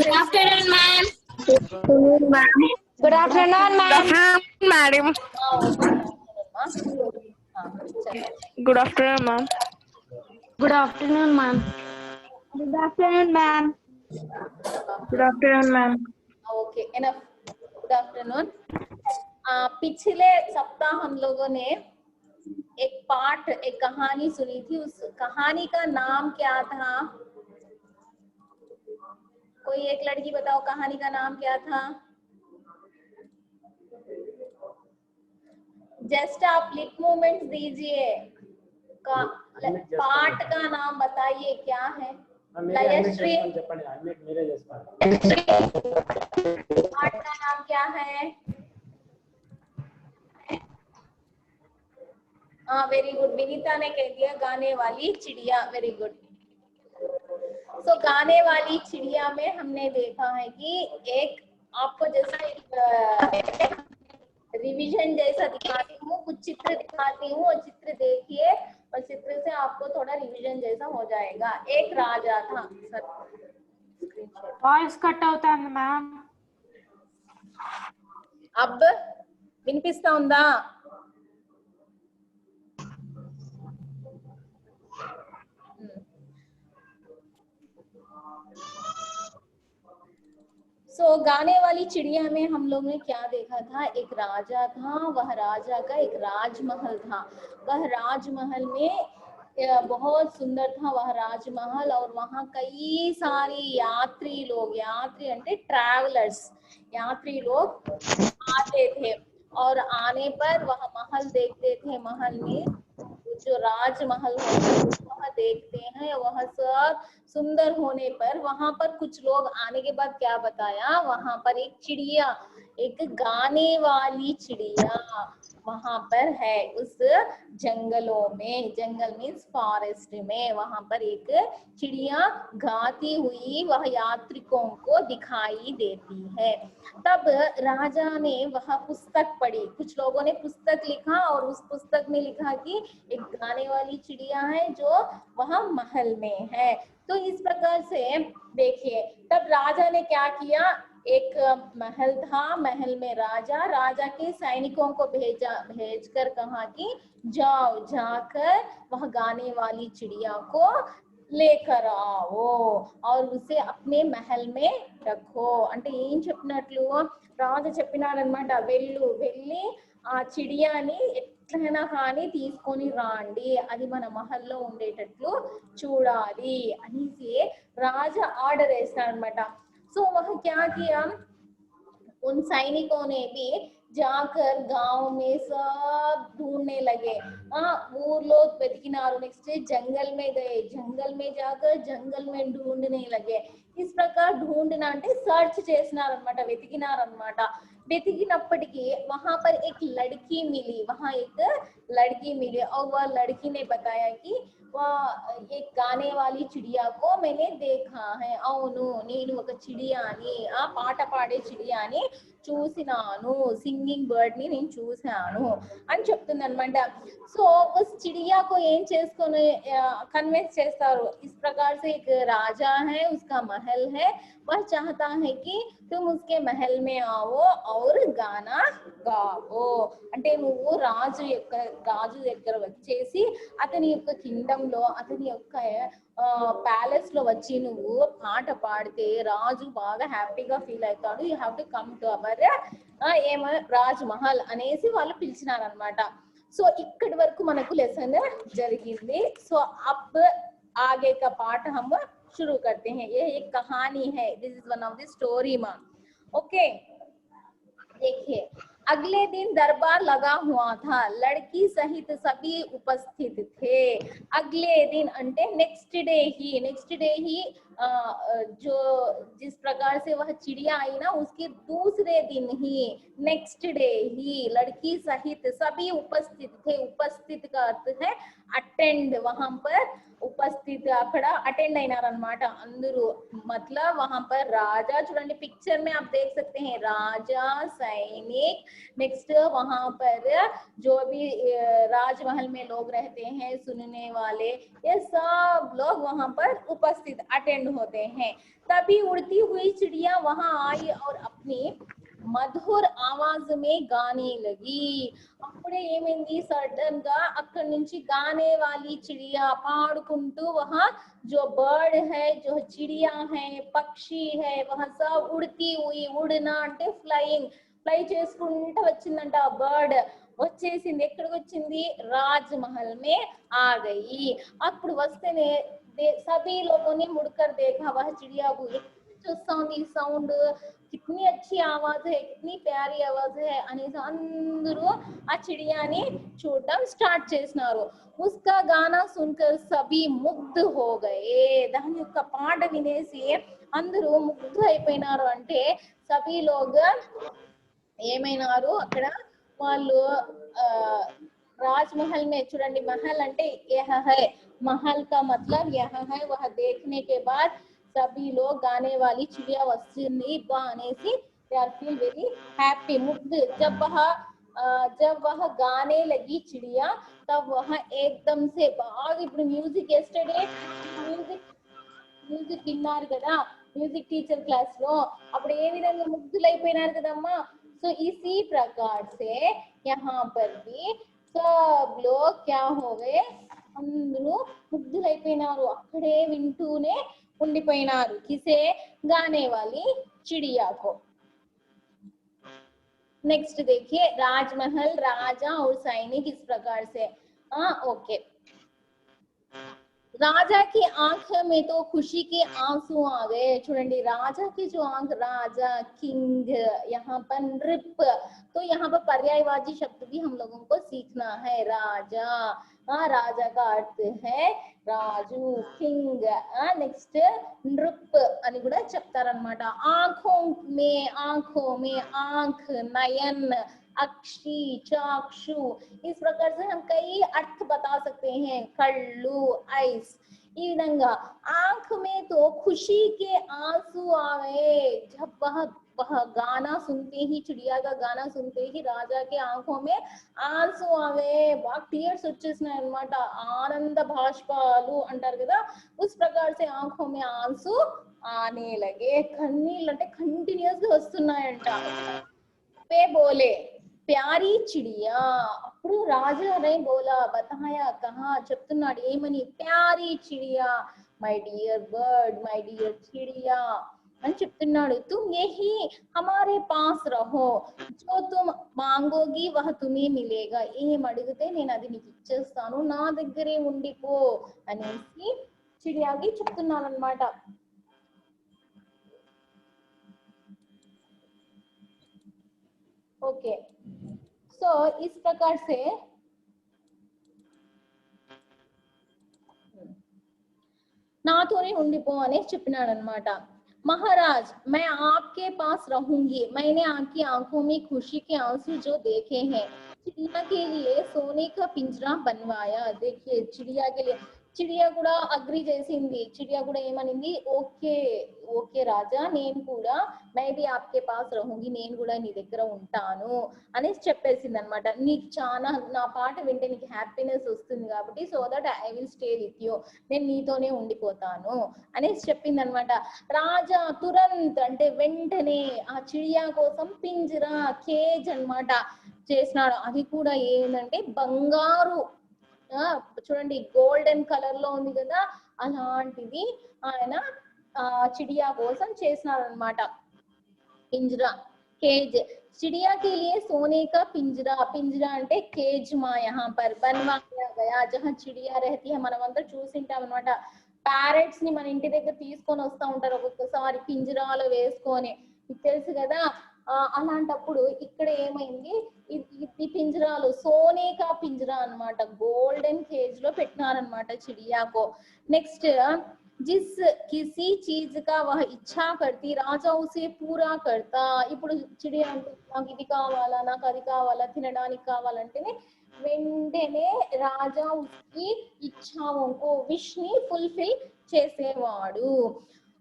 Good afternoon, ma'am. Good afternoon, ma'am. Madam. Good afternoon, ma'am. Good afternoon, ma'am. Good afternoon, ma'am. Good afternoon, ma'am. Okay enough good afternoon. पिछले सप्ताह हम लोगों ने एक पाठ एक कहानी सुनी थी। उस कहानी का नाम क्या था? कोई एक लड़की बताओ कहानी का नाम क्या था? जस्ट आप लिप मूवमेंट्स दीजिए। पाठ का नाम बताइए क्या है? लयश्री, पाठ का नाम क्या है? हाँ वेरी गुड, विनीता ने कह दिया गाने वाली चिड़िया। Very good. सो गाने वाली चिड़िया में हमने देखा है कि एक आपको जैसा एक रिवीजन जैसा दिखाती हूँ, कुछ चित्र दिखाती हूँ और चित्र देखिए और चित्र से आपको थोड़ा रिवीजन जैसा हो जाएगा। एक राजा था। Voice cut అవుతుంది మ్యామ్. अब వినిపిస్తా ఉందా? सो गाने वाली चिड़िया में हम लोग ने क्या देखा था? एक राजा था, वह राजा का एक राजमहल था। वह राजमहल में बहुत सुंदर था वह राजमहल, और वहाँ कई सारी यात्री लोग, यात्री అంటే ट्रैवलर्स, यात्री लोग आते थे और आने पर वह महल देखते थे। महल में जो राजमहल होता है वह देखते हैं। वह सब सुंदर होने पर वहां पर कुछ लोग आने के बाद क्या बताया, वहां पर एक चिड़िया, एक गाने वाली चिड़िया वहां पर है। उस जंगलों में, जंगल मीन्स फॉरेस्ट में, वहां पर एक चिड़िया गाती हुई वह यात्रिकों को दिखाई देती है। तब राजा ने वह पुस्तक पढ़ी। कुछ लोगों ने पुस्तक लिखा और उस पुस्तक में लिखा कि एक गाने वाली चिड़िया है जो वह महल में है। तो इस प्रकार से देखिए, तब राजा ने क्या किया, एक महल था, महल में राजा के सैनिकों को भेजकर कहा कि जाओ, जाकर वह गाने वाली चिड़िया को लेकर आओ और उसे अपने महल में रखो। అంటే ఏం చెప్పినట్లు రాజు చెప్పినాడన్నమాట, వెళ్ళి ఆ చిడియాని ఎట్లైనా కానీ తీసుకొని రాండి, అది మన మహల్లో ఉండేటట్లు చూడాలి అనేసి రాజా ఆర్డర్ వేస్తాడన్నమాట। सो वह क्या किया, उन सैनिकों ने भी जाकर गांव में सब ढूंढने लगे। वो लोग వెతికినారు। नेक्स्ट जंगल में गए, जंगल में जाकर जंगल में ढूंढने लगे। इस प्रकार ढूंढना అంటే सर्च చేసినారన్నమాట, వెతికినారన్నమాట। వెతికినప్పటికీ वहां पर एक लड़की मिली, वहां एक लड़की मिली और वह लड़की ने बताया कि वह एक गाने वाली चिड़िया को मैंने देखा है। అవును నేను ఒక చిడియాని, ఆ పాట పాడే చిడియాని చూసినాను, సింగింగ్ బర్డ్ ని నేను చూశాను అని చెప్తుంది అనమాట। సో उस चिड़िया को ఏం చేసుకొని कन्विंस చేస్తారు, इस प्रकार से एक राजा है, उसका महल है, वह चाहता है कि तुम उसके महल में आओ और गाना गाओ। అంటే నువ్వు రాజు దగ్గర వచ్చేసి అతని యొక్క కింగ్డమ్ లో, అతని యొక్క ప్యాలెస్ లో వచ్చి నువ్వు పాట పాడితే రాజు బాగా హ్యాపీగా ఫీల్ అవుతాడు। You have to come to our ఏమో రాజ్ మహల్ అనేసి వాళ్ళు పిలిచినారన్నమాట। సో ఇక్కడి వరకు మనకు లెసన్ జరిగింది। సో अब आगे का पाठ हम शुरू करते हैं। ये एक कहानी है, this is one of the story ma'am. Okay, देखिए अगले दिन दरबार लगा हुआ था, लड़की सहित सभी उपस्थित थे। अगले दिन अंटे नेक्स्ट डे ही जो जिस प्रकार से वह चिड़िया आई ना, उसके दूसरे दिन ही, नेक्स्ट डे ही लड़की सहित सभी उपस्थित थे। उपस्थित का अर्थ है अटेंड, वहां पर उपस्थित అక్కడ अटेंड అయినారన్నమాట అందరూ मतलब वहां पर राजा చూడండి पिक्चर में आप देख सकते हैं राजा सैनिक नेक्स्ट वहां पर जो भी राजमहल में लोग रहते हैं सुनने वाले ये सब लोग वहां पर उपस्थित अटेंड होते हैं तभी उड़ती हुई चिड़िया वहां आई और अपनी మధుర్ ఆవాజ్ మే గానే లగి అప్పుడే ఏమైంది సడన్ గా అక్కడ నుంచి గానే वाली चिड़िया పాడుకుంటూ वहां जो बर्ड है जो चिड़िया है पक्षी है वह सब उड़ती हुई उड़ना అంటే ఫ్లయింగ్ ఫ్లై చేసుకుంటూ వచ్చిందంట ఆ బర్డ్ వచ్చేసింది ఎక్కడికి వచ్చింది రాజ్ महल में आ गई అప్పుడు వస్తేనే सभी लोगों ने मुड़कर देखा वह चिड़िया को जो साउंड कितनी अच्छी आवाज है कितनी प्यारी आवाज है అనేసి అందరూ ఆ చిడియాని చూడడం స్టార్ట్ చేసినారు उसका गाना सुनकर सभी मुग्ध हो गए దాని యొక్క పాట వినేసి అందరూ ముగ్ధ అయిపోయినారు అంటే सभी लोग ఏమైనారు అక్కడ వాళ్ళు राजमहल में चूडंडी महल अंटे यह है महल का मतलब यह है वह देखने के बाद सभी लोग गाने वाली चिड़िया वस्तुनी बानेसी they are feel very happy मुग्ध जब वह गाने लगी चिड़िया तब वह एकदम से बाग ఇప్పుడు म्यूजिक yesterday म्यूजिक విన్నారు కదా म्यूजिक टीचर क्लास లో అప్పుడు ఏ విధంగా ముగ్ధులైపోయినారు కదమ్మా సో इसी प्रकार से यहाँ पर भी सब लोग क्या हो गए అందరూ ముగ్ధులైపోయినారు అక్కడే వింటూనే ఉండిపోయినారు किसे गाने वाली चिड़िया को नेक्स्ट देखिए राजमहल राजा और सैनिक इस प्रकार से ओके राजा की आंख में तो खुशी के आंसू आ गए चूडंडी राजा की जो आंख राजा किंग यहाँ पर नृप तो यहाँ पर पर्यायवाची शब्द भी हम लोगों को सीखना है राजा राजा का अर्थ है राजू किंग नेक्स्ट नृप అని కూడా చెప్తారన్నమాట आंखों में आंख नयन अक्षी चाक्षु इस प्रकार से हम कई अर्थ बता सकते हैं कल्लू आइस ఈ విధంగా आंख में तो खुशी के आंसू आए जब वह गाना सुनते ही चिड़िया का गाना सुनते ही राजा के आंखों में आंसू आवे బాగా టీయర్స్ వచ్చేసినాయి అన్నమాట ఆనంద బాష్పాలు అంటారు కదా उस प्रकार से आंखों में आंसू आने लगे కన్నీళ్ళు అంటే కంటిన్యూస్ గా వస్తున్నాయంట पे बोले प्यारी चिड़िया అప్పుడు రాజా ने बोला बताया कहा చెప్తున్నాడు ఏమని प्यारी चिड़िया my dear bird my dear चिड़िया అని చెప్తున్నాడు तुम यही हमारे पास रहो जो तुम मांगोगी वह तुम्हें मिलेगा ఏం అడిగితే నేను అది నీకు ఇచ్చేస్తాను నా దగ్గరే ఉండిపో అనేసి చిడియాకి చెప్తున్నాను అన్నమాట ओके सो इस प्रकार से నాతోనే ఉండిపో అని చెప్పినాడు అన్నమాట महाराज मैं आपके पास रहूंगी मैंने आपकी आंखों में खुशी के आंसू जो देखे हैं चिड़िया के लिए सोने का पिंजरा बनवाया देखिए चिड़िया के लिए चिड़िया కూడా అగ్రీ చేసింది చిడియా కూడా ఏమనింది ఓకే ఓకే రాజా నేను కూడా मैं भी आपके पास रहूंगी నేను కూడా నీ దగ్గర ఉంటాను అనేసి చెప్పేసింది అన్నమాట నీకు చాలా నా పాట వింటే నీకు హ్యాపీనెస్ వస్తుంది కాబట్టి so that I will stay with you నేను నీతోనే ఉండిపోతాను అనేసి చెప్పింది అన్నమాట రాజా తురంత్ అంటే వెంటనే ఆ చిడియా కోసం పింజరా కేజ్ అన్నమాట చేసినాడు అది కూడా ఏంటంటే బంగారు చూడండి గోల్డెన్ కలర్ లో ఉంది కదా అలాంటిది ఆయన चिड़िया కోసం చేసినారు అన్నమాట पिंजरा केज चिड़िया के लिए सोने का पिंजरा అంటే కేజ్ మా यहाँ पर बनवाया गया जहां चिड़िया रहती है మనమంతా చూసింటాం అన్నమాట ప్యారెట్స్ ని మన ఇంటి దగ్గర తీసుకొని వస్తా ఉంటారు ఒక్కొక్కసారి పింజరాలో వేసుకొని మీకు తెలుసు కదా అలాంటప్పుడు ఇక్కడ ఏమైంది ఈ పింజరాలు సోనే కా పింజరా అన్నమాట గోల్డెన్ కేజ్ లో పెట్టినారన్నమాట చిడియాకో నెక్స్ట్ जिस किसी चीज का वह इच्छा करती राजा उसे पूरा करता ఇప్పుడు చిడియా అంటే నాకు ఇది కావాలా నాకు అది కావాలా తినడానికి కావాలంటేనే వెంటనే రాజా उसकी इच्छाओं को विश ని फुलफिल చేసేవాడు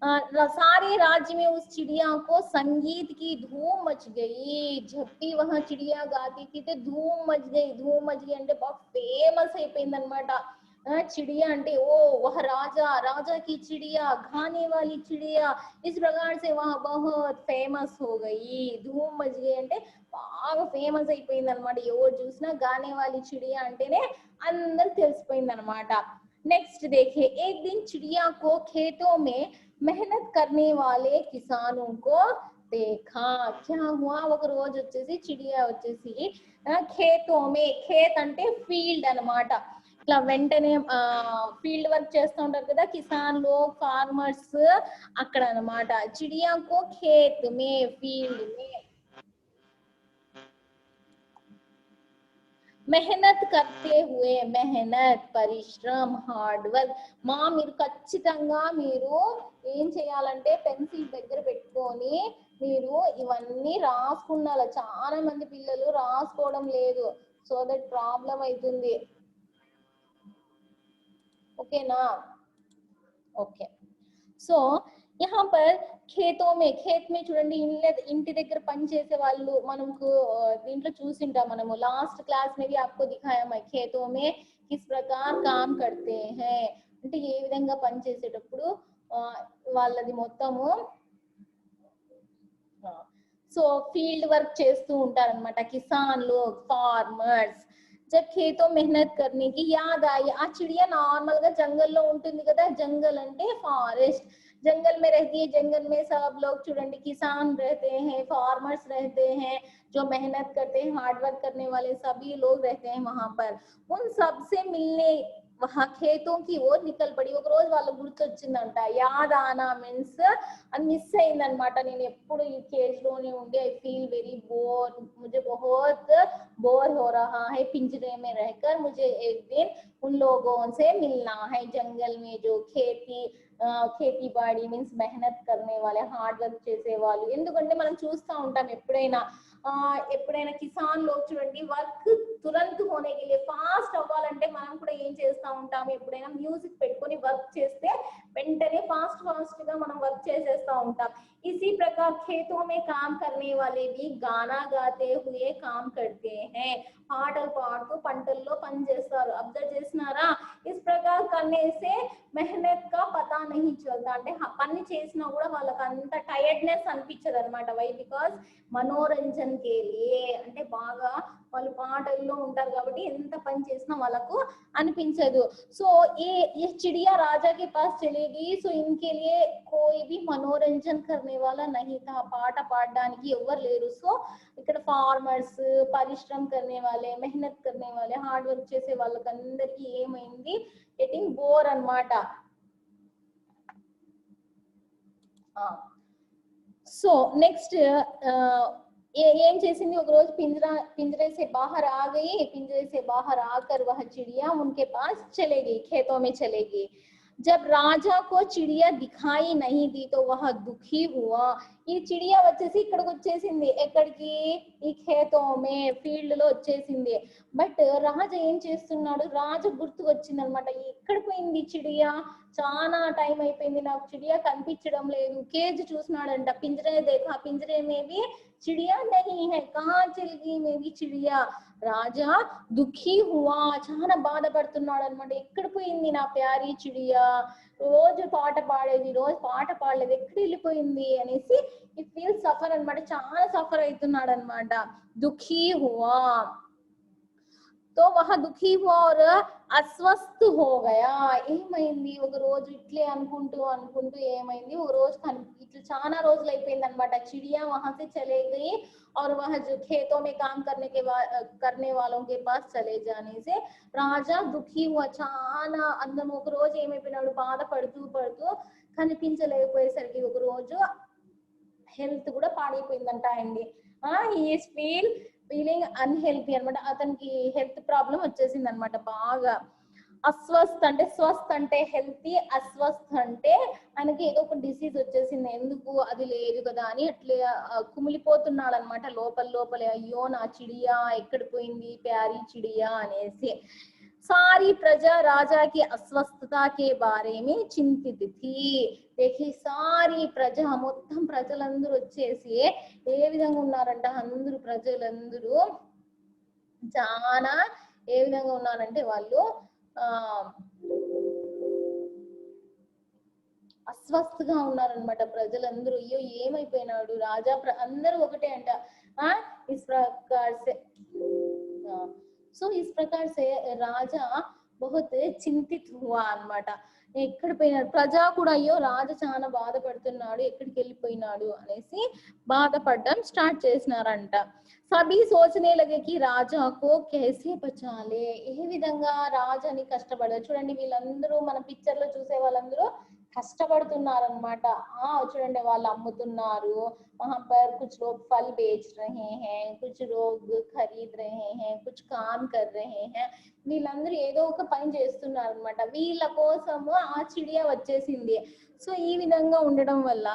सारे राज्य में उस चिड़िया को संगीत की धूम मच गई जब भी वहां चिड़िया गाती थी तो धूम मच गई అంటే బాగా ఫేమస్ అయిపోయింది అన్నమాట चिड़िया అంటే ओ वह राजा की चिड़िया गाने वाली चिड़िया इस प्रकार से वहां बहुत फेमस हो गई धूम मच गई అంటే బాగా ఫేమస్ అయిపోయింది అన్నమాట ఎవరు చూసినా गाने वाली चिड़िया అంటేనే అందరికి తెలిసిపోయింది అన్నమాట नेक्स्ट देखिए एक दिन चिड़िया को खेतों में मेहनत करने वाले किसानों को देखा क्या हुआ ఒక రోజు వచ్చేసి చిడియా వచ్చేసి ఖేతో మే ఖేత్ అంటే ఫీల్డ్ అన్నమాట ఇట్లా వెంటనే ఫీల్డ్ వర్క్ చేస్తూ ఉంటారు కదా కిసాన్లు ఫార్మర్స్ అక్కడ అన్నమాట చిడియా కో ఖేత్ మే ఫీల్డ్ మే మెహనత్ करते हुए మెహనత్ పరిశ్రమ హార్డ్ వర్క్ మీరు ఖచ్చితంగా మీరు ఏం చేయాలంటే పెన్సిల్ దగ్గర పెట్టుకొని మీరు ఇవన్నీ రాసుకున్నాల చాలా మంది పిల్లలు రాసుకోవడం లేదు సో దట్ ప్రాబ్లం అవుతుంది ఓకేనా ఓకే సో यहाँ पर खेतों में खेत में చూడండి ఇంటి దగ్గర పని చేసే వాళ్ళు మనకు దీంట్లో చూసింటా మనము లాస్ట్ క్లాస్ में भी आपको दिखाया मैं खेतों में किस प्रकार काम करते हैं అంటే ఏ విధంగా పని చేసేటప్పుడు వాళ్ళది మొత్తము సో ఫీల్డ్ వర్క్ చేస్తూ ఉంటారు అన్నమాట కిసాన్లు ఫార్మర్స్ जब खेतों मेहनत करने की याद आई आ चिड़िया नॉर्मल గా జంగల్లో ఉంటుంది కదా జంగల్ అంటే ఫారెస్ట్ जंगल में रहती है जंगल में सब लोग चूड़ंडी किसान रहते हैं फार्मर्स रहते हैं जो मेहनत करते हैं हार्ड वर्क करने वाले सभी लोग रहते हैं वहां पर उन सब से मिलने वहां खेतों की ओर निकल पड़ी ఒక రోజు వాళ్ళ గుర్తొచ్చిందంట యాద్ ఆనా మీన్స్ అది మిస్ అయిందన్నమాట నేను ఎప్పుడు ఈ కేజ్ లోనే ఉండి ఐ फील वेरी बोर मुझे बहुत बोर हो रहा है पिंजरे में रहकर मुझे एक दिन उन लोगों से मिलना है जंगल में जो खेती बाड़ी मीन्स मेहनत करने वाले हार्ड वर्क చేసే వాళ్ళు ఎందుకంటే మనం చూస్తా ఉంటాం ఎప్పుడైనా కిసాన్ లోగ్ చూడండి వర్క్ తురంత్ होने के लिए फास्ट అవ్వాలంటే మనం కూడా ఏం చేస్తా ఉంటాం ఎప్పుడైనా మ్యూజిక్ పెట్టుకొని వర్క్ చేస్తే వెంటనే फास्ट గా మనం వర్క్ చేసేస్తా ఉంటాం इसी प्रकार खेतों में काम करने वाले भी गाना गाते हुए काम करते हैं పాటలు పాడుతూ పంటల్లో పని చేస్తారు అబ్జర్వ్ చేస్తున్నారా इस प्रकार करने से मेहनत का पता नहीं चलता అంటే పని చేసినా కూడా వాళ్ళకి అంత టైర్డ్నెస్ అనిపించదు అన్నమాట వై బికాజ్ మనోరంజన్ కే లియే అంటే బాగా వాళ్ళు పాటల్లో ఉంటారు కాబట్టి ఎంత పని చేసినా వాళ్ళకు అనిపించదు సో ये चिड़िया राजा के पास चली गई सो इनके लिए कोई भी मनोरंजन करने वाला नहीं था పాట పాడడానికి ఎవరు లేరు సో ఇక్కడ ఫార్మర్స్ పరిశ్రమ करने वाले मेहनत करने वाले हार्ड वर्क చేసే వాళ్ళకందరికీ ఏమైంది గెటింగ్ బోర్ అన్నమాట సో నెక్స్ట్ ఏం చేసింది ఒక రోజు पिंजरे से बाहर आ गई पिंजरे से बाहर आकर वह चिड़िया उनके पास चले गई खेतों में चले गई जब राजा को चिड़िया दिखाई नहीं दी तो वह दुखी हुआ ఈ చిడియా వచ్చేసి ఇక్కడికి వచ్చేసింది ఎక్కడికి ఈ ఖేతోమే ఫీల్డ్ లో వచ్చేసింది బట్ రాజు ఏం చేస్తున్నాడు రాజు గుర్తుకు వచ్చింది అనమాట ఎక్కడ పోయింది చిడియా చాలా టైం అయిపోయింది నాకు చిడియా కనిపించడం లేదు కేజ్ చూస్తున్నాడంట పింజరే దేఖా పింజరే మేబీ चिड़िया नहीं है कहाँ चल गई मेरी चिड़िया రాజా దుఃఖీ హువా చాలా బాధపడుతున్నాడు అనమాట ఎక్కడ పోయింది నా ప్యారీ చిడియా రోజు పాట పాడేది రోజు పాట పాడలేదు ఎక్కడ వెళ్ళిపోయింది అనేసి ఈ ఫీల్ సఫర్ అనమాట చాలా సఫర్ అవుతున్నాడు అనమాట దుఃఖీ హువా तो वह दुखी हुआ और अस्वस्थ हो गया ఏమైంది ఒక రోజు ఇట్లే అనుకుంటూ ఏమైంది ఒక రోజు ఇట్లా చాలా రోజులు అయిపోయింది అన్నమాట चिड़िया वहां से चले गई और वह जो खेतों में काम करने वालों के पास चले जाने से राजा दुखी हुआ చాలా అందం ఒక రోజు ఏమైపోయినాడు బాధపడుతూ కనిపించలేకపోయేసరికి ఒక రోజు హెల్త్ కూడా పాడైపోయిందంట అండి he is ఫీలింగ్ అన్హెల్తీ అనమాట అతనికి హెల్త్ ప్రాబ్లం వచ్చేసింది అనమాట బాగా అస్వస్థ అంటే స్వస్థ అంటే హెల్తీ, అస్వస్థ అంటే ఆయనకి ఏదో ఒక డిసీజ్ వచ్చేసింది, ఎందుకు అది లేదు కదా అని అట్లే కుమిలిపోతున్నాడు అనమాట లోపల లోపలే. అయ్యో నా చిడియా ఎక్కడ పోయింది ప్యారీ చిడియా అనేసి. सारी प्रजा राजा की अस्वस्थता के बारे में चिंतित थी. देखिए सारी ప్రజ మొత్తం ప్రజలందరూ వచ్చేసి ఏ విధంగా ఉన్నారంట, అందరూ ప్రజలందరూ చాలా ఏ విధంగా ఉన్నారంటే వాళ్ళు అస్వస్థగా ఉన్నారనమాట ప్రజలందరూ. అయ్యో ఏమైపోయినాడు రాజా, అందరూ ఒకటే అంట. इस प्रकार से సో इस प्रकार से రాజా बहुत చింతిత हुआ అన్నమాట. ఎక్కడ పోయినాడు ప్రజా కూడా, అయ్యో రాజా చాలా బాధపడుతున్నాడు, ఎక్కడికి వెళ్ళిపోయినాడు అనేసి బాధపడడం స్టార్ట్ చేసినారంట. సభీ సోచనే లగే కి రాజా కో कैसे बचा ले, ఏ విధంగా రాజాని కష్టపడారు. చూడండి వీళ్ళందరూ మన పిక్చర్ లో చూసే వాళ్ళందరూ కష్టపడుతున్నారు అనమాట. చూడండి వాళ్ళు అమ్ముతున్నారు, वहां पर कुछ लोग फल बेच रहे हैं, कुछ लोग खरीद रहे हैं, कुछ काम कर रहे हैं. వీళ్ళందరూ ఏదో ఒక పని చేస్తున్నారు అనమాట. వీళ్ళ కోసము ఆ చిడియా వచ్చేసింది. సో ఈ విధంగా ఉండడం వల్ల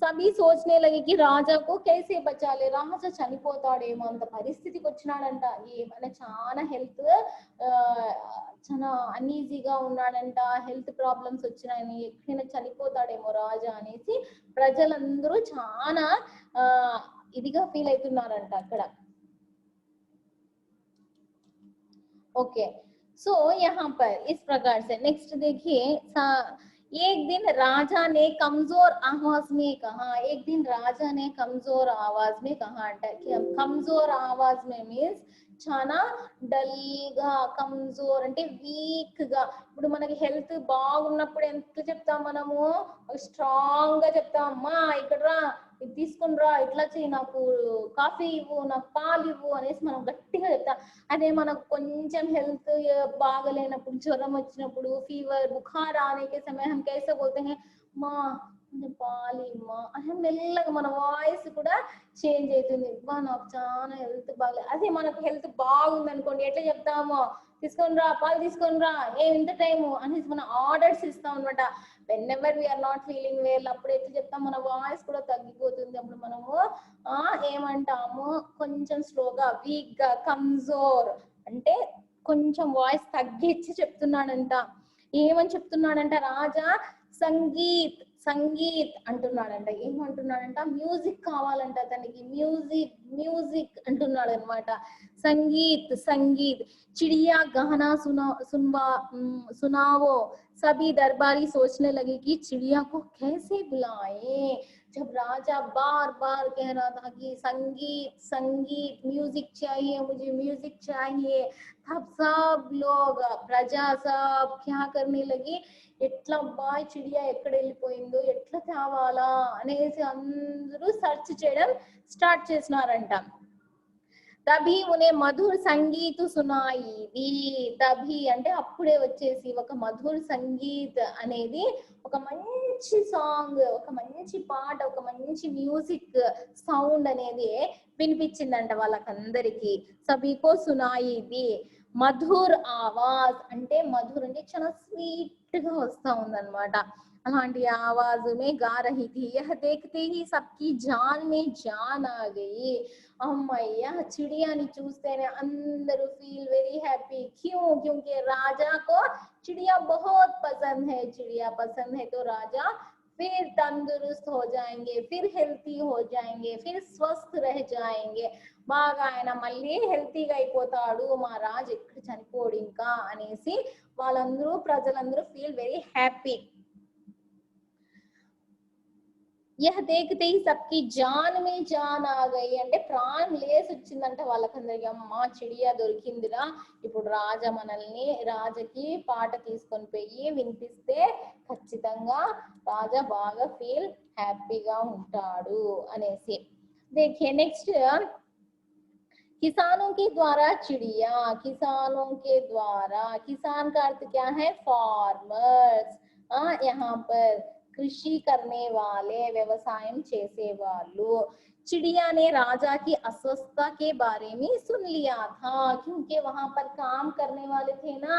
సభీ సోచనే లగే కి రాజాకు कैसे बचा ले, రాజా చనిపోతాడేమో అంత పరిస్థితికి వచ్చినాడంట. ఏమైనా చాలా హెల్త్ చాలా అన్ఈజీగా ఉన్నాడంట, హెల్త్ ప్రాబ్లమ్స్ వచ్చినాయని, ఎక్కడైనా చనిపోతాడేమో రాజా అనేసి ప్రజలందరూ చాలా ఇదిగా ఫీల్ అవుతున్నారంట అక్కడ. ओके सो यहाँ पर इस प्रकार से नेक्स्ट देखिए, एक दिन राजा ने कमजोर आवाज में कहा. एक दिन राजा ने कमजोर आवाज में कहा अंटा. कमजोर आवाज में मीन्स చాలా డల్ గా, కమ్జోర్ అంటే వీక్ గా. ఇప్పుడు మనకి హెల్త్ బాగున్నప్పుడు ఎంత చెప్తాం మనము, స్ట్రాంగ్ గా చెప్తాం, అమ్మా ఇక్కడ రా, ఇది తీసుకుని రా, ఇట్లా చెయ్యి, నాకు కాఫీ ఇవ్వు, నాకు పాలు ఇవ్వు అనేసి మనం గట్టిగా చెప్తాం. అదే మనకు కొంచెం హెల్త్ బాగలేనప్పుడు, జ్వరం వచ్చినప్పుడు, ఫీవర్ బుఖార్ ఆనే के समय हम कैसे बोलते हैं, మా పాలు ఇమ్మా అని మెల్లగా మన వాయిస్ కూడా చేంజ్ అవుతుంది. నాకు చాలా హెల్త్ బాగలేదు. అదే మనకు హెల్త్ బాగుంది అనుకోండి, ఎట్లా చెప్తామో, తీసుకొని రా, పాలు తీసుకొని రా, ఎంత టైము అనేసి మనం ఆర్డర్స్ ఇస్తాం అనమాట. Whenever we are not feeling well అప్పుడు ఎట్లా చెప్తాం, మన వాయిస్ కూడా తగ్గిపోతుంది. అప్పుడు మనము ఏమంటాము, కొంచెం స్లోగా, వీక్ గా, కమ్జోర్ అంటే కొంచెం వాయిస్ తగ్గించి చెప్తున్నాడంట. ఏమని చెప్తున్నాడంట రాజా, సంగీత్ సంగీత్ అంటున్నాడంట. ఏమంటున్నాడంట, మ్యూజిక్ కావాలంట అతనికి, మ్యూజిక్ మ్యూజిక్ అంటున్నాడు అనమాట. సంగీత్ సంగీత్. चिड़िया गाना सुनाओ. सभी दरबारी सोचने लगे कि चिड़िया को कैसे बुलाएं. जब राजा बार बार कह रहा था कि संगीत संगीत, म्यूजिक चाहिए, मुझे म्यूजिक चाहिए, तब सब लोग प्रजा सब क्या करने लगी, ఎట్లా అబ్బాయి చిడియా ఎక్కడ వెళ్ళిపోయిందో, ఎట్లా తేవాలా అనేసి అందరూ సర్చ్ చేయడం స్టార్ట్ చేసినారంట. తభి ఉనే మధుర్ సంగీత్ సునాయి ది. తభి అంటే అప్పుడే వచ్చేసి ఒక మధుర్ సంగీత్ అనేది, ఒక మంచి సాంగ్, ఒక మంచి పాట, ఒక మంచి మ్యూజిక్ సౌండ్ అనేది వినిపించిందంట వాళ్ళకందరికి. సభీకో సునాయి ది. మధుర్ ఆవాజ్ అంటే, మధుర్ అంటే చాలా స్వీట్ గా వస్తా ఉందన్నమాట. అలాంటి ఆవాజ్ మే గా రహీ థీ. యహ్ దేఖ్తే హీ సబ్కి జాన్ మే జాన్ ఆ గయి. అమ్మయ్య చిడియాని చూస్తేనే అందరూ ఫీల్ వెరీ హ్యాపీ. క్యూ క్యూంకి రాజా కో चिड़िया बहुत पसंद है. चिड़िया पसंद है तो राजा फिर तंदुरुस्त हो जाएंगे, फिर हेल्थी हो जाएंगे, फिर स्वस्थ रह जाएंगे. బాగా ఆయన మళ్ళీ హెల్తీగా అయిపోతాడు, మా రాజు ఎక్కడ చనిపోడు ఇంకా అనేసి వాళ్ళందరూ ప్రజలందరూ ఫీల్ వెరీ హ్యాపీ. यह देखते ही सबकी जान में जान आ गई అంటే ప్రాణం లేసి వచ్చిందంట వాళ్ళకందరికి. అమ్మ చిడియా దొరికిందిరా, ఇప్పుడు రాజా మనల్ని, రాజకి పాట తీసుకొని పోయి వినిపిస్తే ఖచ్చితంగా రాజా బాగా ఫీల్ హ్యాపీగా ఉంటాడు అనేసి. देखिए नेक्स्ट, किसानों के द्वारा चिड़िया. किसानों के द्वारा, किसान का अर्थ क्या है, फार्मर्स. यहाँ पर कृषि करने वाले, व्यवसायम చేసే వాళ్ళు. चिड़िया ने राजा की अस्वस्थता के बारे में सुन लिया था, क्योंकि वहां पर काम करने वाले थे ना,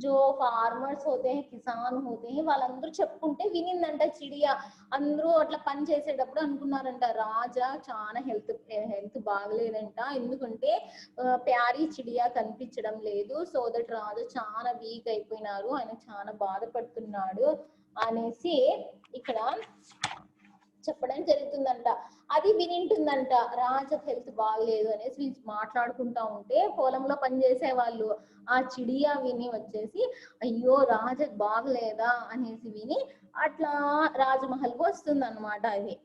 जो फार्मर्स होते हैं, కిసాన్ होते हैं, వాళ్ళందరూ చెప్పుకుంటే వినిందంట చిడియా. అందరూ అట్లా పని చేసేటప్పుడు అనుకున్నారంట రాజా చాలా హెల్త్ బాగలేదంట, ఎందుకంటే ప్యారీ చిడియా కనిపించడం లేదు, సో దట్ రాజా చాలా వీక్ అయిపోయినారు, ఆయన చాలా బాధపడుతున్నాడు అనేసి ఇక్కడ చెప్పడం జరుగుతుందంట. అది వినింటుందంట రాజా హెల్త్ బాగలేదు అనేసి వీళ్ళు మాట్లాడుకుంటా ఉంటే పొలంలో పనిచేసే వాళ్ళు ఆ చిడియా విని వచ్చేసి అయ్యో రాజా బాగలేదా అనేసి విని అట్లా రాజమహల్కి వస్తుంది అనమాట. అది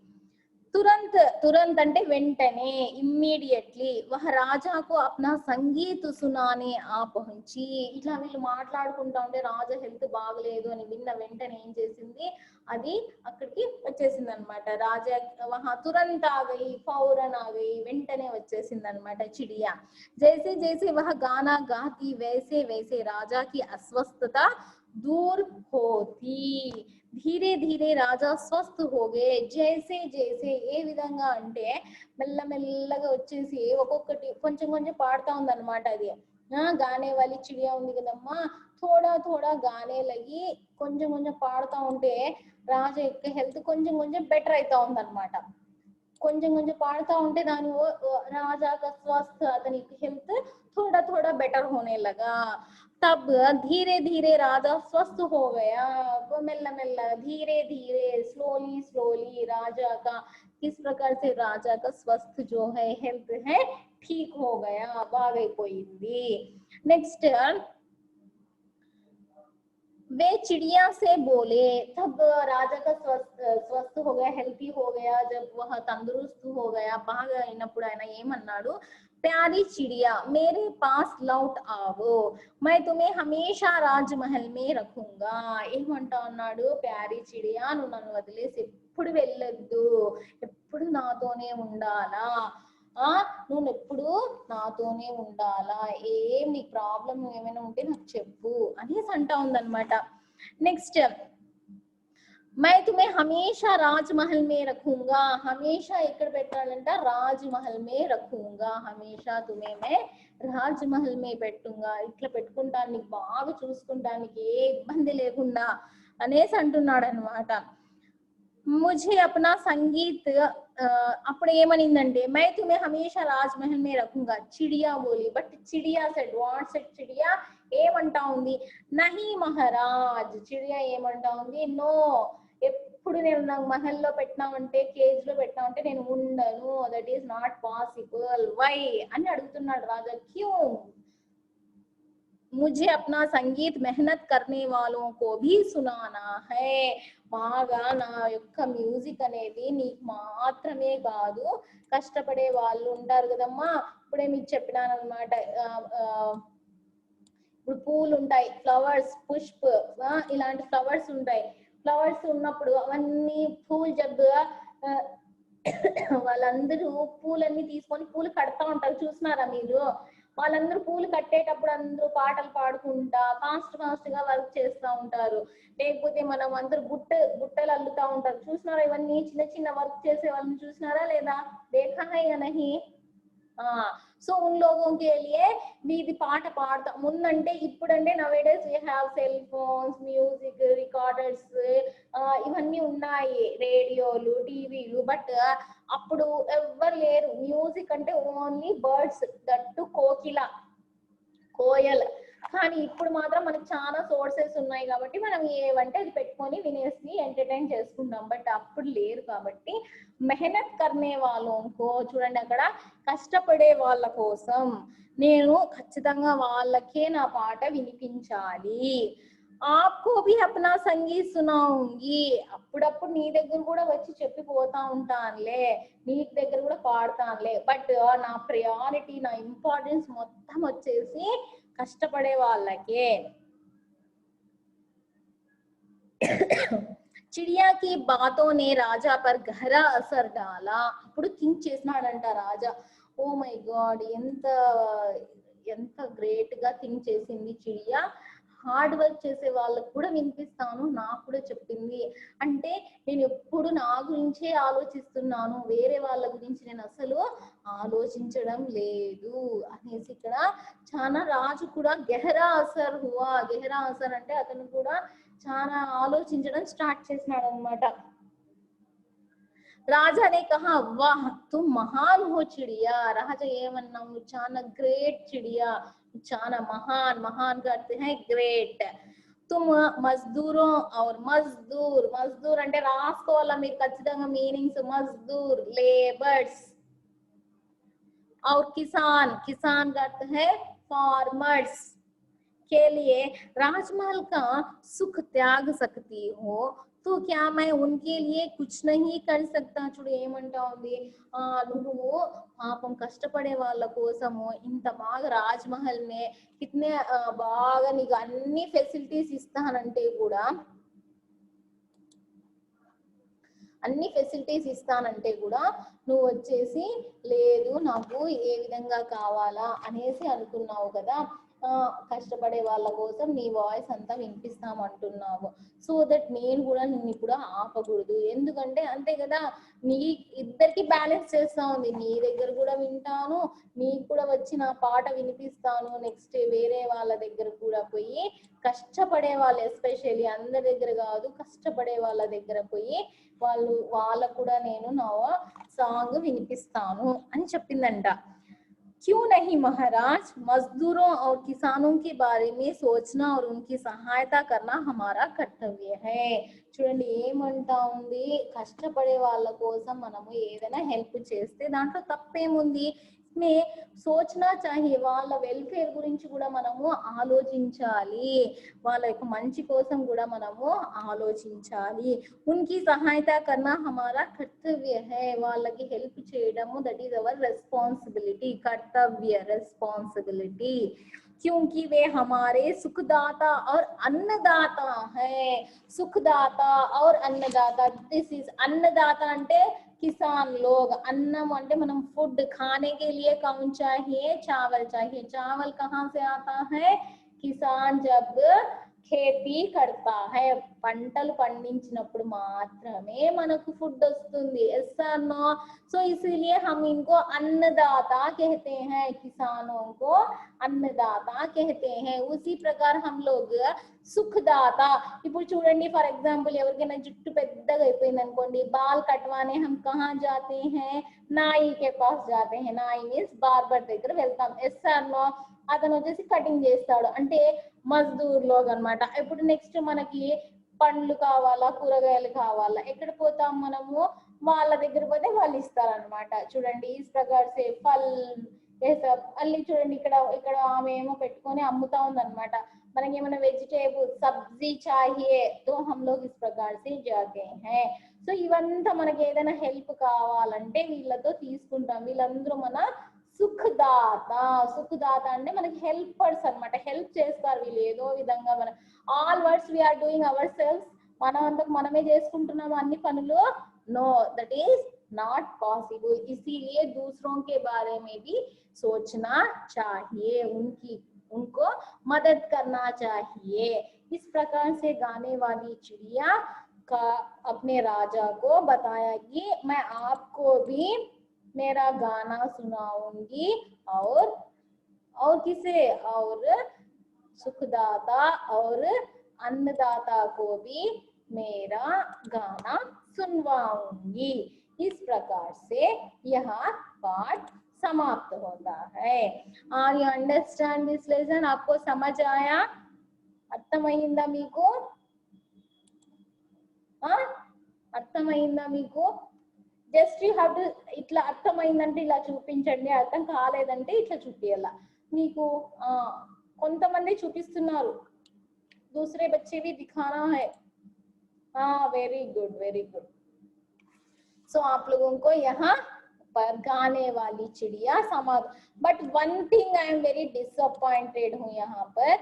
तुरंत तुरंत అంటే వెంటనే, ఇమ్మీడియట్లీ वह राजा को अपना संगीत सुनाने आ पहुंची. ఇట్లా వీళ్ళు మాట్లాడుకుంటా ఉంటే రాజా హెల్త్ బాగలేదు అని విన్న వెంటనే ఏం చేసింది, అది అక్కడికి వచ్చేసింది అనమాట. రాజా वहां तुरंत आ गई, फौरन आ गई, వెంటనే వచ్చేసింది అనమాట చిడియా. जैसे जैसे वह गाना गाती वैसे वैसे राजा की अस्वस्थता दूर होती. ధీరే ధీరే రాజా స్వస్థ హోగే. జైసే జైసే ఏ విధంగా అంటే మెల్లమెల్లగా వచ్చేసి ఒక్కొక్కటి కొంచెం కొంచెం పాడుతా ఉంది అనమాట. అది గానే వాली చిడియా ఉంది కదమ్మా, थोड़ा थोड़ा గానే లగి కొంచెం కొంచెం పాడుతా ఉంటే రాజా యొక్క హెల్త్ కొంచెం కొంచెం బెటర్ అవుతా ఉంది అనమాట. కొంచెం కొంచెం పాడుతా ఉంటే దాని రాజా का స్వస్థ, అతని హెల్త్ थोड़ा थोड़ा बेटर होने लगा. तब धीरे धीरे राजा स्वस्थ हो गया. वो मेल्ला मेल्ला, धीरे धीरे, स्लोली स्लोली राजा का किस प्रकार से राजा का स्वस्थ जो है, हेल्थ है, ठीक हो गया, బాగైపోయింది. నెక్స్ట్ वे चिड़िया से बोले, तब राजा का स्वस्थ हो गया, हेल्थी हो गया, जब वह तंदुरुस्त हो गया, బాగా అయినప్పుడు ఆయన ఏమన్నాడు, प्यारी चिड़िया मेरे पास लौट आओ, मैं तुम्हें हमेशा राजमहल में रखूंगा. ఏమంటా అన్నాడు, ప్యారీ చిడియా నువ్వు నన్ను వదిలేసి ఎప్పుడు వెళ్ళొద్దు, ఎప్పుడు నాతోనే ఉండాలా, నువ్వు ఎప్పుడు నాతోనే ఉండాలా, ఏం నీ ప్రాబ్లం ఏమైనా ఉంటే నాకు చెప్పు అనేసి అంటా ఉందన్నమాట. నెక్స్ట్ मैं तुम्हें हमेशा राजमहल में रखूंगा. हमेशा ఇక్కడ పెట్టాలంట రాజ్మహల్ మే రఖూంగా, హమేషా तुम्हें मैं రాజ్మహల్ మే పెట్టుగా, ఇట్లా పెట్టుకుంటాను, నీకు బాగా చూసుకుంటానికి ఏ ఇబ్బంది లేకుండా అనేసి అంటున్నాడు అనమాట. मुझे अपना संगीत అప్పుడు ఏమనిందంటే मैं तुम्हें हमेशा राजमहल में रखूंगा. चिड़िया बोली, बट चिड़िया सेड, व्हाट सेड चिड़िया, ఏమంటా ఉంది, నహీ మహారాజ్. చిడియా ఏమంటా ఉంది, నో, ఎప్పుడు నేను నాకు మహల్లో పెట్టినామంటే, కేజ్ లో పెట్టినామంటే నేను ఉండను, that is not possible, why అని అడుగుతున్నాడు రాజా. క్యూ, मुझे अपना संगीत मेहनत करने वालों को भी सुनाना है. బాగా నా యొక్క మ్యూజిక్ అనేది నీకు మాత్రమే కాదు, కష్టపడే వాళ్ళు ఉంటారు కదమ్మా, ఇప్పుడే మీకు చెప్పినాను అనమాట. ఇప్పుడు పూలు ఉంటాయి, ఫ్లవర్స్, పుష్ప, ఇలాంటి ఫ్లవర్స్ ఉంటాయి. ఫ్లవర్స్ ఉన్నప్పుడు అవన్నీ పూలు జగ్గుగా వాళ్ళందరూ పూలన్నీ తీసుకొని పూలు కడతా ఉంటారు, చూసినారా మీరు? వాళ్ళందరూ పూలు కట్టేటప్పుడు అందరూ పాటలు పాడుకుంటా ఫాస్ట్ ఫాస్ట్ గా వర్క్ చేస్తూ ఉంటారు. లేకపోతే మనం అందరూ బుట్టలు అల్లుతా ఉంటారు, చూసినారా? ఇవన్నీ చిన్న చిన్న వర్క్ చేసే వాళ్ళని చూసినారా లేదా? देखा है या नहीं? సో ఉన్ లోగోं के लिए వీధి పాట పాడతా ముందంటే, ఇప్పుడంటే nowadays we have cell phones, music recorders, ఇవన్నీ ఉన్నాయి, రేడియోలు, టీవీలు. బట్ అప్పుడు ఎవ్వరు లేరు, మ్యూజిక్ అంటే ఓన్లీ బర్డ్స్, దట్టు కోయల్. కానీ ఇప్పుడు మాత్రం మనకు చాలా సోర్సెస్ ఉన్నాయి కాబట్టి మనం ఏవంటే అది పెట్టుకొని వినేసి ఎంటర్టైన్ చేసుకుంటాం. బట్ అప్పుడు లేరు కాబట్టి మెహనత్ కర్నే వాళ్ళంకో, చూడండి అక్కడ కష్టపడే వాళ్ళ కోసం నేను ఖచ్చితంగా వాళ్ళకే నా పాట వినిపించాలి. ఆప్కో భీ అప్నా సంగీత్ సునాऊंगी, అప్పుడప్పుడు నీ దగ్గర కూడా వచ్చి చెప్పిపోతా ఉంటానులే, నీ దగ్గర కూడా పాడతానులే. బట్ నా ప్రయారిటీ, నా ఇంపార్టెన్స్ మొత్తం వచ్చేసి కష్టపడే వాళ్ళకే. चिड़िया की बातों ने राजा पर गहरा असर डाला. అప్పుడు థింక్ చేసినాడంట రాజా, ఓ మై గాడ్, ఎంత ఎంత గ్రేట్ గా థింక్ చేసింది చిడియా. హార్డ్ వర్క్ చేసే వాళ్ళకు కూడా వినిపిస్తాను, నాకు కూడా చెప్పింది. అంటే నేను ఎప్పుడు నా గురించే ఆలోచిస్తున్నాను, వేరే వాళ్ళ గురించి నేను అసలు ఆలోచించడం లేదు అనేసి ఇక్కడ చాలా రాజు కూడా గెహరా అసర్ హువా. గెహరా అసర్ అంటే అతను కూడా చాలా ఆలోచించడం స్టార్ట్ చేసినాడు అనమాట. राजा ने कहा वाह तुम महान हो चिड़िया. राजा ఏమన్నాము, చాలా గ్రేట్ चिड़िया, చాలా महान. महान करते हैं ग्रेट. तुम मजदूरों और मजदूर, मजदूर అంటే రాసుకోవాలా మీరు ఖచ్చితంగా మీనింగ్స్. मजदूर लेबर्स और किसान, किसान करते हैं फार्मर्स के लिए राजमहल का सुख त्याग सकती हो तो क्या मैं उनके लिए कुछ नहीं कर सकता. చూడు ఏమంటా ఉంది, నువ్వు పాపం కష్టపడే వాళ్ళ కోసము ఇంత బాగా రాజ్మహల్ మే కితనే బాగా నీకు అన్ని ఫెసిలిటీస్ ఇస్తానంటే కూడా, అన్ని ఫెసిలిటీస్ ఇస్తానంటే కూడా నువ్వు వచ్చేసి లేదు నాకు ఏ విధంగా కావాలా అనేసి అనుకున్నావు కదా. కష్టపడే వాళ్ళ కోసం నీ వాయిస్ అంతా వినిపిస్తామంటున్నావు. సో దట్ నేను కూడా నిన్ను ఇప్పుడు ఆపకూడదు, ఎందుకంటే అంతే కదా, నీ ఇద్దరికి బ్యాలెన్స్ చేస్తా ఉంది. నీ దగ్గర కూడా వింటాను, నీకు కూడా వచ్చి నా పాట వినిపిస్తాను. నెక్స్ట్ వేరే వాళ్ళ దగ్గర కూడా పోయి కష్టపడే వాళ్ళు, ఎస్పెషల్లీ అందరి దగ్గర కాదు, కష్టపడే వాళ్ళ దగ్గర పోయి వాళ్ళకు కూడా నేను నా సాంగ్ వినిపిస్తాను అని చెప్పిందంట. क्यों नहीं महाराज, मजदूरों और किसानों के बारे में सोचना और उनकी सहायता करना हमारा कर्तव्य है. చూడండి ఏమంటా ఉంది, కష్టపడే వాళ్ళ కోసం మనము ఏదైనా హెల్ప్ చేస్తే దాంట్లో తప్పేముంది. మే సోచనా చాహియే, వాళ్ళ వెల్ఫేర్ గురించి కూడా మనము ఆలోచించాలి, వాళ్ళ యొక్క మంచి కోసం కూడా మనము ఆలోచించాలి. ఉన్కి సహాయత కన్నా హమారా కర్తవ్య హై, వాళ్ళకి హెల్ప్ చేయడము దట్ ఈస్ అవర్ రెస్పాన్సిబిలిటీ. కర్తవ్య, రెస్పాన్సిబిలిటీ. क्योंकि वे हमारे सुखदाता और अन्नदाता है. सुखदाता और अन्नदाता, दिस इज अन्नदाता అంటే किसान लोग, अन्नम అంటే మనం फूड खाने के लिए कौन चाहिए, चावल चाहिए. चावल कहाँ से आता है, किसान जब खेती करता है, పంటలు పండించినప్పుడు మాత్రమే మనకు ఫుడ్ వస్తుంది. Yes or no? సో इसीलिए हम इनको अन्नदाता कहते हैं, किसानों को अन्नदाता कहते हैं. उसी प्रकार हम लोग సుఖదాత. ఇప్పుడు చూడండి ఫర్ ఎగ్జాంపుల్ ఎవరికైనా జుట్టు పెద్దగా అయిపోయింది అనుకోండి, బాల్ కట్వానే హమ్ కహా జాతే హై, నాయి కే పాస్ జాతే హై. నాయి మీన్స్ బార్బర్ దగ్గర వెళ్తాం. Yes or no? అతను వచ్చేసి కటింగ్ చేస్తాడు, అంటే మజ్దూర్ లోగ్ అన్నమాట. ఇప్పుడు నెక్స్ట్ మనకి పండ్లు కావాలా, కూరగాయలు కావాలా, ఎక్కడ పోతాం మనము, వాళ్ళ దగ్గర పోతే వాళ్ళు ఇస్తారనమాట. చూడండి ఈ ప్రకార్ సే ఫల్ మళ్ళీ చూడండి ఇక్కడ ఆమె ఏమో పెట్టుకొని అమ్ముతా ఉందన్నమాట. మనకి ఏమైనా వెజిటేబుల్ సబ్జీ చాహియే తో హమ్ లోగ్ ఇస్ ప్రకార్ సే జాతే హై. సో ఇవంతా మనకి ఏదైనా హెల్ప్ కావాలంటే వీళ్ళతో తీసుకుంటాం. వీళ్ళందరూ మన సుఖదాత. సుఖదాత అంటే మనకి హెల్పర్స్ అన్నమాట, హెల్ప్ చేస్తారు వీళ్ళు ఏదో విధంగా. మన all words we are doing our self, మనం అంతకు మనమే చేసుకుంటున్నాము అన్ని పనులు. No, that is not possible. इसीलिए दूसरों के बारे में भी सोचना चाहिए, उनको मदद करना चाहिए. इस प्रकार से गाने वाली चिड़िया का अपने राजा को बताया कि मैं आपको भी मेरा गाना सुनाऊंगी और किसे, और सुखदाता और अन्नदाता को भी मेरा गाना सुनवाऊंगी. इस प्रकार से यह पाठ समाप्त होता है. Are you understand this lesson? आपको समझ आया? అర్థమైందా మీకు? అర్థమైందా మీకు? జస్ట్ యూ హ్యావ్ టు ఇట్లా అర్థమైందంటే ఇలా చూపించండి, అర్థం కాలేదంటే ఇట్లా చూపియాల. మీకు కొంతమంది చూపిస్తున్నారు, दूसरे बच्चे भी दिखाना है. Very good, very good. So आप लोगों को यहाँ पर गाने वाली चिड़िया समाप्त. But one thing I am very disappointed हूँ यहाँ पर.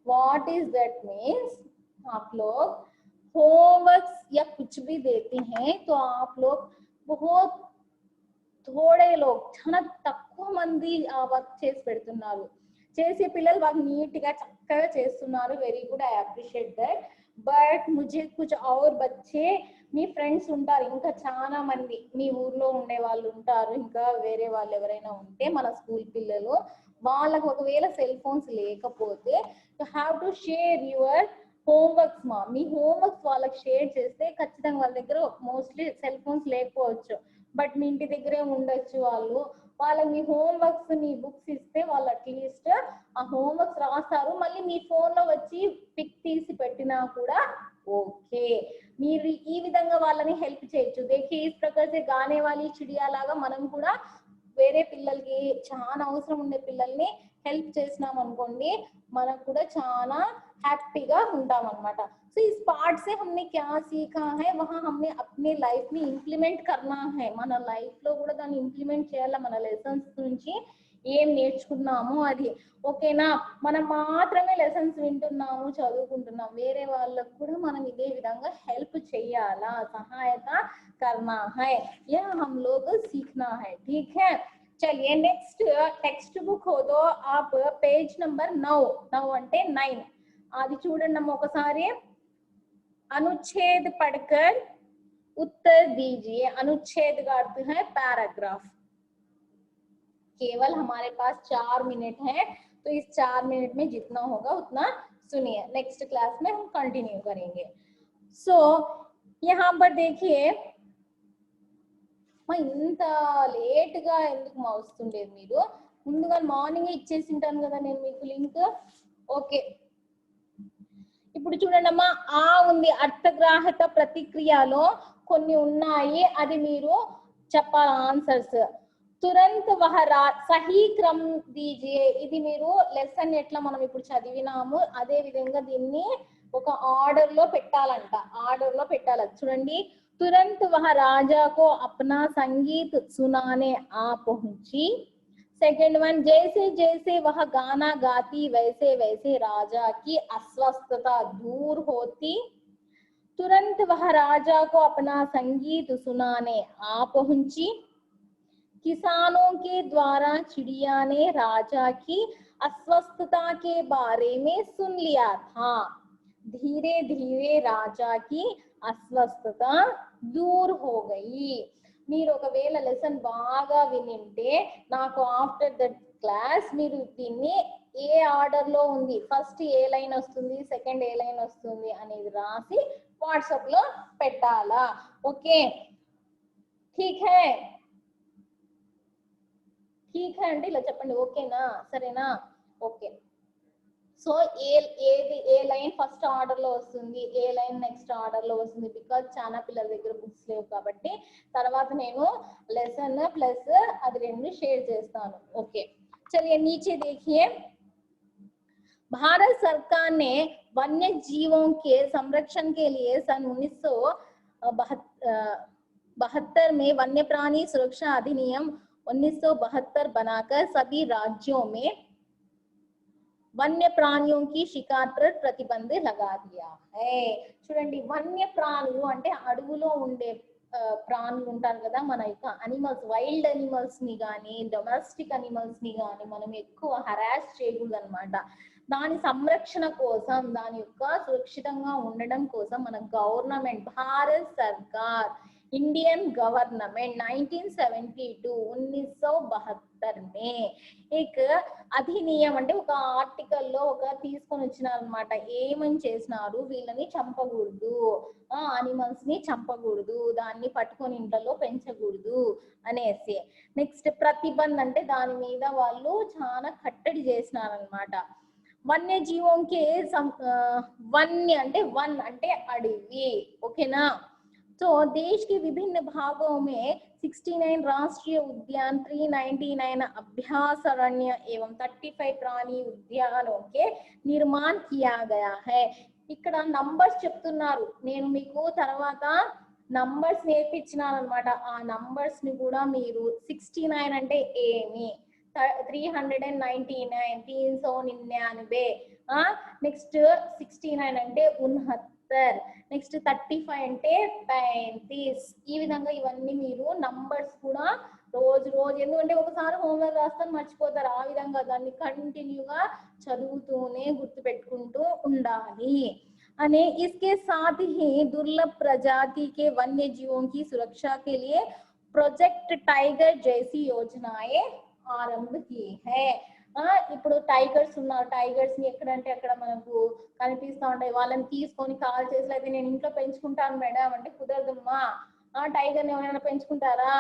व्हाट इज दैट मीन्स, आप लोग होमवर्क या कुछ भी देते हैं तो आप लोग बहुत थोड़े लोग, చాలా తక్కువ మంది వర్క్ చేసి పెడుతున్నారు. చేసే పిల్లలు బాగా నీట్ గా చక్కగా చేస్తున్నారు, very good, I appreciate that. But ముझे कुछ और बच्चे మీ ఫ్రెండ్స్ ఉంటారు, ఇంకా చాలా మంది మీ ఊర్లో ఉండే వాళ్ళు ఉంటారు, ఇంకా వేరే వాళ్ళు ఎవరైనా ఉంటే మన స్కూల్ పిల్లలు, వాళ్ళకు ఒకవేళ సెల్ ఫోన్స్ లేకపోతే you have to share your homeworks మా. మీ హోంవర్క్స్ వాళ్ళకి షేర్ చేస్తే ఖచ్చితంగా వాళ్ళ దగ్గర మోస్ట్లీ సెల్ ఫోన్స్ లేకపోవచ్చు, బట్ మీ ఇంటి దగ్గరే ఉండొచ్చు వాళ్ళు. వాళ్ళకి మీ హోంవర్క్స్ మీ బుక్స్ ఇస్తే వాళ్ళు అట్లీస్ట్ ఆ హోంవర్క్స్ రాస్తారు, మళ్ళీ మీ ఫోన్ లో వచ్చి పిక్ తీసి పెట్టినా కూడా ఓకే. మీరు ఈ విధంగా వాళ్ళని హెల్ప్ చేయొచ్చు. देखिए इस प्रकार से गाने वाली चिड़िया లాగా మనం కూడా వేరే పిల్లలకి చాలా అవసరం ఉండే పిల్లల్ని హెల్ప్ చేసినాం అనుకోండి, మనకు కూడా చాలా హ్యాపీగా ఉంటాం అన్నమాట. సో इस पार्ट से हमने क्या सीखा है, वहां हमने अपने लाइफ में इंप्लीमेंट करना है. మన లైఫ్ లో కూడా దాన్ని ఇంప్లిమెంట్ చేయాలి. మన లెసన్స్ నుంచి ఏం నేర్చుకున్నాము అది, ఓకేనా? మనం మాత్రమే లెసన్స్ వింటున్నాము, చదువుకుంటున్నాం, వేరే వాళ్ళకు కూడా మనం ఇదే విధంగా హెల్ప్ చేయాలా, సహాయత करना है, यह हम लोग सीखना है. ठीक है, चलिए नेक्स्ट टेक्स्ट बुक हो तो आप पेज नंबर 9 అంటే 9 అది చూడండి అమ్మ ఒకసారి. अनुच्छेद पढ़कर उत्तर दीजिए. अनुच्छेद का अर्थ है पैराग्राफ. केवल हमारे पास 4 मिनट है, तो इस 4 मिनट में जितना होगा उतना सुनिए. नेक्स्ट क्लास में हम कंटिन्यू करेंगे. सो यहाँ पर देखिए, ఇంత లేట్ గా ఎందుకు వస్తుండేది, మీరు ముందుగా మార్నింగ్ ఇచ్చేసి ఉంటాను కదా నేను మీకు లింక్. ఓకే, ఇప్పుడు చూడండి అమ్మా, ఆ ఉంది అర్థగ్రాహక ప్రతిక్రియలో కొన్ని ఉన్నాయి, అది మీరు చెప్పాలి ఆన్సర్స్. తురంత్ వహ సహీ క్రమ్ దీజియే. ఇది మీరు లెసన్ ఎట్లా మనం ఇప్పుడు చదివినాము అదే విధంగా దీన్ని ఒక ఆర్డర్ లో పెట్టాలంట, ఆర్డర్ లో పెట్టాలి. చూడండి, तुरंत वह राजा को अपना संगीत सुनाने आ पहुंची. सेकंड वन, जैसे जैसे वह गाना गाती वैसे वैसे राजा की अस्वस्थता दूर होती. तुरंत वह राजा को अपना संगीत सुनाने आ पहुंची. किसानों के द्वारा चिड़िया ने राजा की अस्वस्थता के बारे में सुन लिया था. धीरे धीरे राजा की अस्वस्थత దూర్ హో గయి. మీరు ఒకవేళ లెసన్ బాగా వినింటే నాకు ఆఫ్టర్ దట్ క్లాస్ మీరు దీన్ని ఏ ఆర్డర్ లో ఉంది, ఫస్ట్ ఏ లైన్ వస్తుంది, సెకండ్ ఏ లైన్ వస్తుంది అనేది రాసి వాట్సాప్ లో పెట్టాలా. ఓకే, ఠీక్ హై, ఠీక్ హై అంటే ఇలా చెప్పండి, ఓకేనా, సరేనా? ఓకే. సో ఏ లైన్ ఫస్ట్ ఆర్డర్ లో వస్తుంది, ఏ లైన్ నెక్స్ట్ ఆర్డర్ లో వస్తుంది, బికాజ్ చాలా పిల్లల దగ్గర బుక్స్ లేవు కాబట్టి తర్వాత నేను లెసన్ ప్లస్ అది రెండు షేర్ చేస్తాను. ఓకే, चलिए नीचे देखिए. भारत सरकार ने वन्य जीवों के संरक्षण के लिए सन 1972 में वन्य प्राणी सुरक्षा अधिनियम 1972 बनाकर सभी राज्यों में वन्य प्राणियों की शिकार पर प्रतिबंध लगा दिया है. చూడండి, వన్య ప్రాణులు అంటే అడవులో ఉండే ప్రాణులు ఉంటారు కదా, మన యొక్క అనిమల్స్, వైల్డ్ అనిమల్స్ ని గానీ డొమెస్టిక్ అనిమల్స్ ని గానీ మనం ఎక్కువ హరాస్ చేయకూడదు అనమాట. దాని సంరక్షణ కోసం, దాని యొక్క సురక్షితంగా ఉండడం కోసం మన గవర్నమెంట్, భారత్ సర్కార్, इंडियन गवर्नमेंट 1972 में एक అధినియం అంటే ఒక ఆర్టికల్ లో ఒక తీసుకొని వచ్చినారన్నమాట. ఏమని చేసినారు, వీళ్ళని చంపకూడదు, అనిమల్స్ ని చంపకూడదు, దాన్ని పట్టుకొని ఇంట్లో పెంచకూడదు అనేసి. నెక్స్ట్ ప్రతిబంధ్ అంటే దాని మీద వాళ్ళు చాలా కట్టడి చేసినారన్నమాట. వన్యజీవంకి వన్య అంటే వన్ అంటే అడవి, ఓకేనా? तो देश के विभिन्न भागों में 69 राष्ट्रीय उद्यान, 399 अभ्यारण्य एवं 35 प्राणी उद्यानों के निर्माण किया गया है. ఇక్కడ నంబర్స్ చెప్తున్నారు, నేను మీకు తర్వాత నంబర్స్ నేర్పించినాను అన్నమాట. ఆ నంబర్స్ ని కూడా మీరు 69 అంటే ఏమి, 399 399, నెక్స్ట్ 69 అంటే 69, నెక్స్ట్ 35 అంటే 35. ఈ విధంగా ఇవన్నీ మీరు నంబర్స్ కూడా రోజు రోజు, ఎందుకంటే ఒకసారి హోంవర్క్ రాస్తాను మర్చిపోతారు, ఆ విధంగా దాన్ని కంటిన్యూగా చదువుతూనే గుర్తు పెట్టుకుంటూ ఉండాలి अने इसके साथ ही दुर्लभ प्रजाति के वन्य जीवों की सुरक्षा के लिए प्रोजेक्ट टाइगर जैसी योजनाएं आरंभ की है। ఇప్పుడు టైగర్స్ ఉన్నారు, టైగర్స్ ని ఎక్కడంటే అక్కడ మనకు కనిపిస్తూ ఉంటాయి, వాళ్ళని తీసుకొని కాల్ చేసి అయితే నేను ఇంట్లో పెంచుకుంటాను మేడం అంటే కుదరదమ్మా, టైగర్ ని ఎవరైనా పెంచుకుంటారా,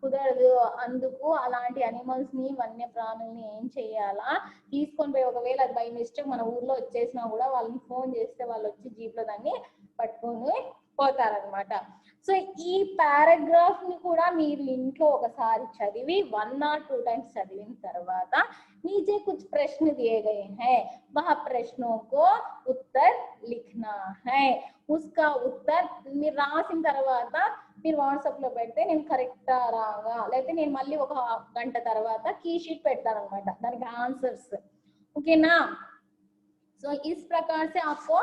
కుదరదు, అందుకు అలాంటి అనిమల్స్ ని వన్య ప్రాణుల్ని ఏం చేయాలా తీసుకొని పోయి, ఒకవేళ అది బై మిస్టేక్ మన ఊర్లో వచ్చేసినా కూడా వాళ్ళని ఫోన్ చేస్తే వాళ్ళు వచ్చి జీప్ లో దాన్ని పట్టుకొని పోతారనమాట। సో ఈ పారాగ్రాఫ్ ని కూడా మీరు ఇంట్లో ఒకసారి చదివి 1 or 2 times చదివిన తర్వాత नीचे कुछ प्रश्न दिए गए हैं, वह प्रश्नों को उत्तर लिखना है, उसका उत्तर మీరు రాసిన తర్వాత మీరు వాట్సాప్ లో పెడితే నేను కరెక్ట్ రాగా లేకపోతే నేను మళ్ళీ ఒక గంట తర్వాత కీ షీట్ పెడతాను అనమాట దానికి ఆన్సర్స్, ఓకేనా। సో इस प्रकार से आपको